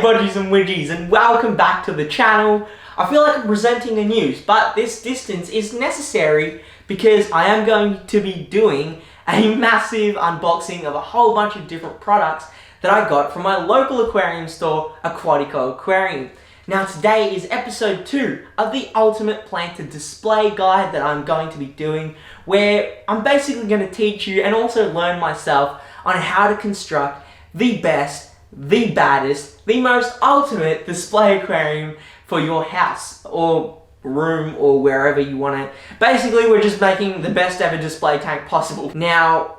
Bodgies and Widgies, and welcome back to the channel. I feel like I'm presenting the news, but this distance is necessary because I am going to be doing a massive unboxing of a whole bunch of different products that I got from my local aquarium store, Aquatico Aquarium. Now today is episode 2 of the ultimate planted display guide that I'm going to be doing, where I'm basically going to teach you and also learn myself on how to construct the best, the baddest, the most ultimate display aquarium for your house or room or wherever you want it. Basically, we're just making the best ever display tank possible. Now,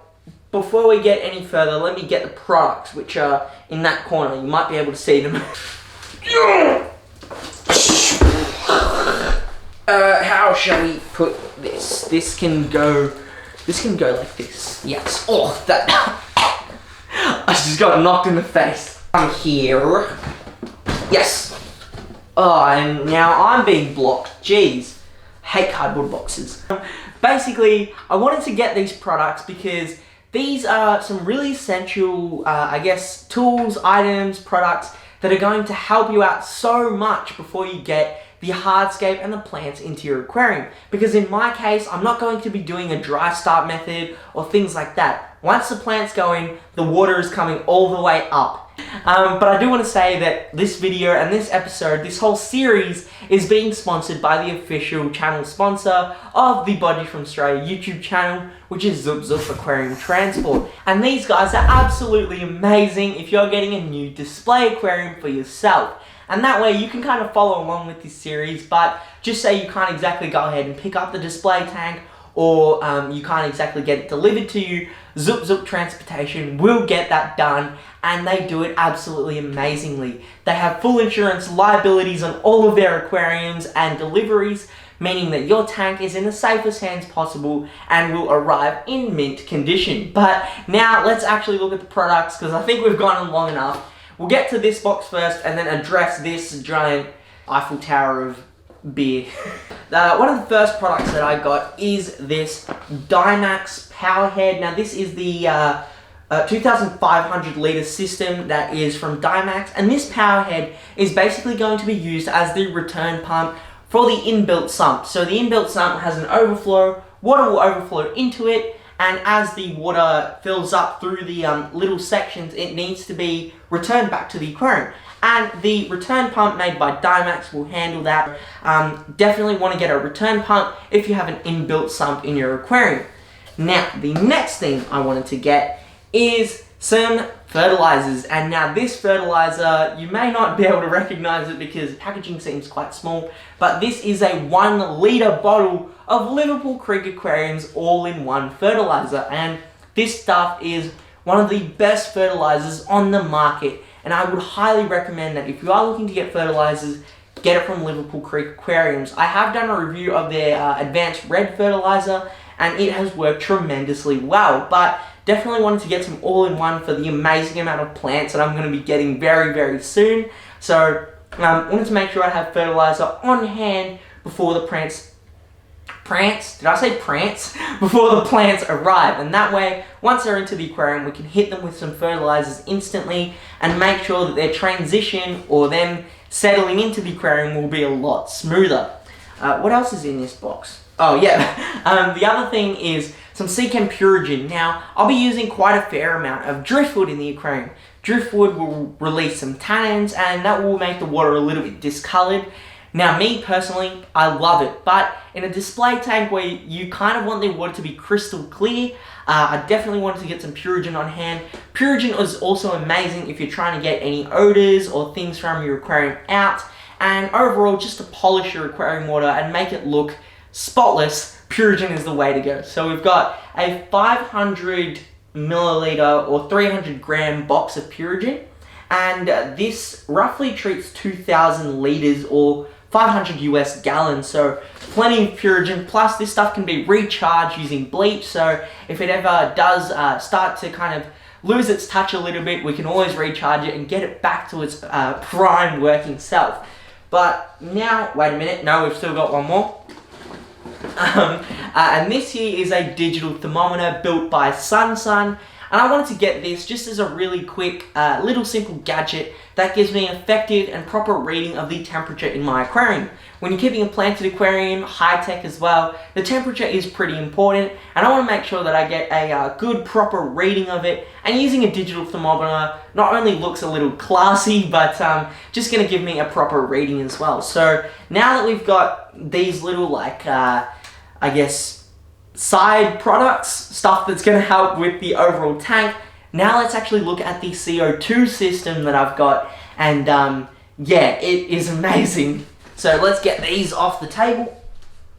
before we get any further, let me get the products, which are in that corner. You might be able to see them. How shall we put this? This can go like this. Yes. Oh, that. I just got knocked in the face. I'm here. Yes. Oh, and now I'm being blocked. Jeez. Hate cardboard boxes. Basically, I wanted to get these products because these are some really essential, I guess, tools, items, products that are going to help you out so much before you get the hardscape and the plants into your aquarium. Because in my case, I'm not going to be doing a dry start method or things like that. Once the plants go in, the water is coming all the way up. But I do want to say that this video and this episode, this whole series, is being sponsored by the official channel sponsor of the Bodgie from Straya YouTube channel, which is Zup Zup Aquarium Transport. And these guys are absolutely amazing if you're getting a new display aquarium for yourself. And that way you can kind of follow along with this series, but just say you can't exactly go ahead and pick up the display tank, or you can't exactly get it delivered to you, Zup Zup Transportation will get that done, and they do it absolutely amazingly. They have full insurance liabilities on all of their aquariums and deliveries, meaning that your tank is in the safest hands possible and will arrive in mint condition. But now let's actually look at the products, because I think we've gone on long enough. We'll get to this box first and then address this giant Eiffel Tower of beer. One of the first products that I got is this Dymax power head. Now this is the 2,500 litre system that is from Dymax, and this power head is basically going to be used as the return pump for the inbuilt sump. So the inbuilt sump has an overflow, water will overflow into it, and as the water fills up through the little sections, it needs to be returned back to the aquarium. And the return pump made by Dymax will handle that. Definitely want to get a return pump if you have an inbuilt sump in your aquarium. Now, the next thing I wanted to get is some fertilizers. And now this fertilizer, you may not be able to recognize it because the packaging seems quite small, but this is a 1 litre bottle of Liverpool Creek Aquarium's all-in-one fertilizer. And this stuff is one of the best fertilizers on the market. And I would highly recommend that if you are looking to get fertilizers, get it from Liverpool Creek Aquariums. I have done a review of their advanced red fertilizer, and it has worked tremendously well. But definitely wanted to get some all-in-one for the amazing amount of plants that I'm going to be getting very, very soon. So wanted to make sure I have fertilizer on hand before the plants before the plants arrive. And that way, once they're into the aquarium, we can hit them with some fertilizers instantly and make sure that their transition or them settling into the aquarium will be a lot smoother. What else is in this box? Oh yeah, the other thing is some sea chem Purigen. Now, I'll be using quite a fair amount of driftwood in the aquarium. Driftwood will release some tannins, and that will make the water a little bit discolored. Now, me personally, I love it, but in a display tank where you kind of want the water to be crystal clear, I definitely wanted to get some Purigen on hand. Purigen is also amazing if you're trying to get any odors or things from your aquarium out, and overall, just to polish your aquarium water and make it look spotless, Purigen is the way to go. So we've got a 500 milliliter or 300 gram box of Purigen, and this roughly treats 2,000 liters or 500 US gallons, so plenty of Purigen. Plus this stuff can be recharged using bleach, so if it ever does start to kind of lose its touch a little bit, we can always recharge it and get it back to its prime working self. But now, wait a minute, no, we've still got one more. And this here is a digital thermometer built by Sun. And I wanted to get this just as a really quick, little simple gadget that gives me an effective and proper reading of the temperature in my aquarium. When you're keeping a planted aquarium, high-tech as well, the temperature is pretty important, and I want to make sure that I get a good, proper reading of it. And using a digital thermometer not only looks a little classy, but just going to give me a proper reading as well. So now that we've got these little, like, I guess, side products, stuff that's going to help with the overall tank, now let's actually look at the CO2 system that I've got, and yeah, it is amazing. So let's get these off the table.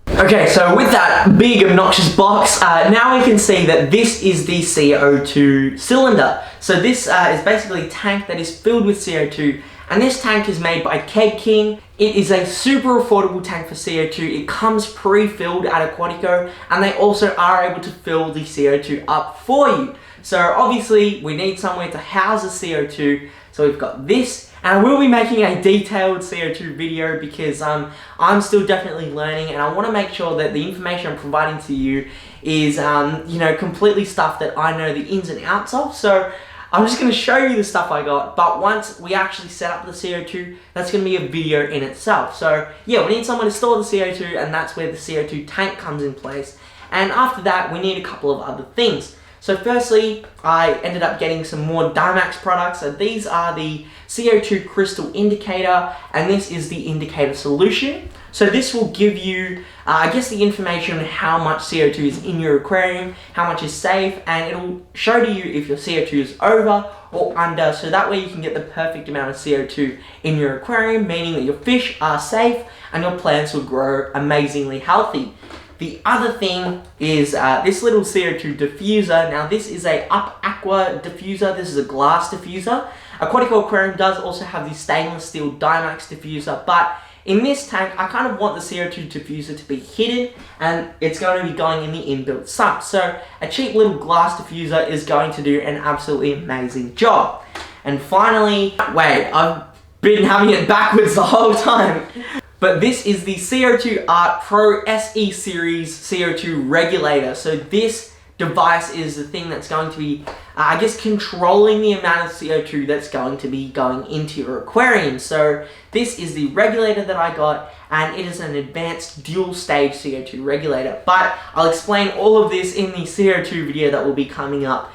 Okay, so with that big obnoxious box, now we can see that this is the CO2 cylinder. So this is basically a tank that is filled with CO2, and this tank is made by Keg King. It is a super affordable tank for CO2. It comes pre-filled at Aquatico, and they also are able to fill the CO2 up for you. So obviously we need somewhere to house the CO2, so we've got this. And I will be making a detailed CO2 video because I'm still definitely learning, and I want to make sure that the information I'm providing to you is, you know, completely stuff that I know the ins and outs of. So I'm just going to show you the stuff I got, but once we actually set up the CO2, that's going to be a video in itself. So yeah, we need someone to store the CO2, and that's where the CO2 tank comes in place. And after that, we need a couple of other things. So firstly, I ended up getting some more Dymax products. So these are the CO2 crystal indicator, and this is the indicator solution. So this will give you, I guess, the information on how much CO2 is in your aquarium, how much is safe, and it'll show to you if your CO2 is over or under, so that way you can get the perfect amount of CO2 in your aquarium, meaning that your fish are safe and your plants will grow amazingly healthy. The other thing is this little CO2 diffuser. Now this is a aqua diffuser. This is a glass diffuser. Aquatico Aquarium does also have the stainless steel Dymax diffuser, but in this tank I kind of want the CO2 diffuser to be hidden, and it's going to be going in the inbuilt sump. So a cheap little glass diffuser is going to do an absolutely amazing job. And finally, wait, I've been having it backwards the whole time. But this is the CO2 Art Pro SE Series CO2 regulator. So this device is the thing that's going to be, I guess, controlling the amount of CO2 that's going to be going into your aquarium. So this is the regulator that I got, and it is an advanced dual stage CO2 regulator. But I'll explain all of this in the CO2 video that will be coming up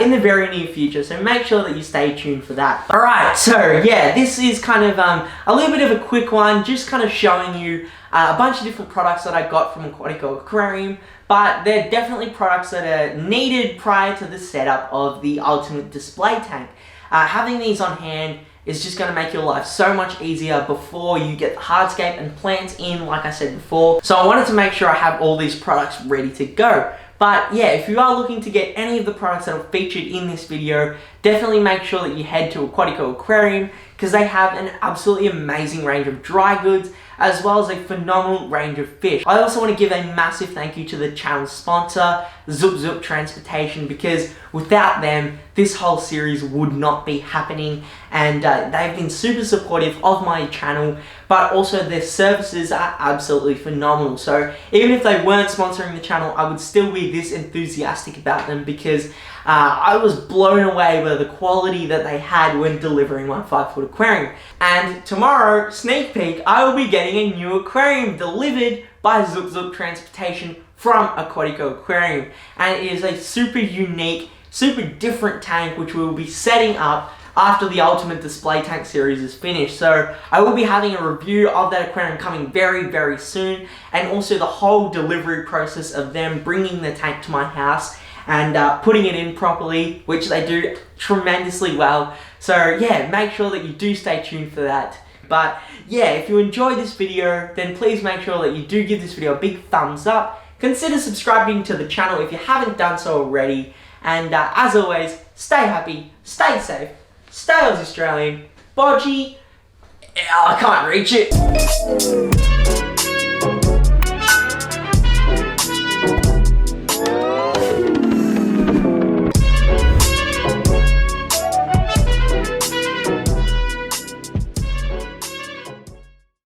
in the very near future, so make sure that you stay tuned for that. Alright, so yeah, this is kind of a little bit of a quick one, just kind of showing you a bunch of different products that I got from Aquatico Aquarium, but they're definitely products that are needed prior to the setup of the ultimate display tank. Having these on hand is just going to make your life so much easier before you get the hardscape and plants in, like I said before. So I wanted to make sure I have all these products ready to go. But yeah, if you are looking to get any of the products that are featured in this video, definitely make sure that you head to Aquatico Aquarium, because they have an absolutely amazing range of dry goods, as well as a phenomenal range of fish. I also want to give a massive thank you to the channel sponsor, Zoop Zoop Transportation, because without them, this whole series would not be happening, and they've been super supportive of my channel, but also their services are absolutely phenomenal. So even if they weren't sponsoring the channel, I would still be this enthusiastic about them, because I was blown away by the quality that they had when delivering my 5-foot aquarium. And tomorrow, sneak peek, I will be getting a new aquarium delivered by Zoop Zoop Transportation from Aquatico Aquarium. And it is a super unique, super different tank which we will be setting up after the Ultimate Display Tank series is finished. So I will be having a review of that aquarium coming very, very soon, and also the whole delivery process of them bringing the tank to my house and putting it in properly, which they do tremendously well. So yeah, make sure that you do stay tuned for that. But yeah, if you enjoyed this video, then please make sure that you do give this video a big thumbs up. Consider subscribing to the channel if you haven't done so already. And as always, stay happy, stay safe, stay Australian. Bodgie, I can't reach it.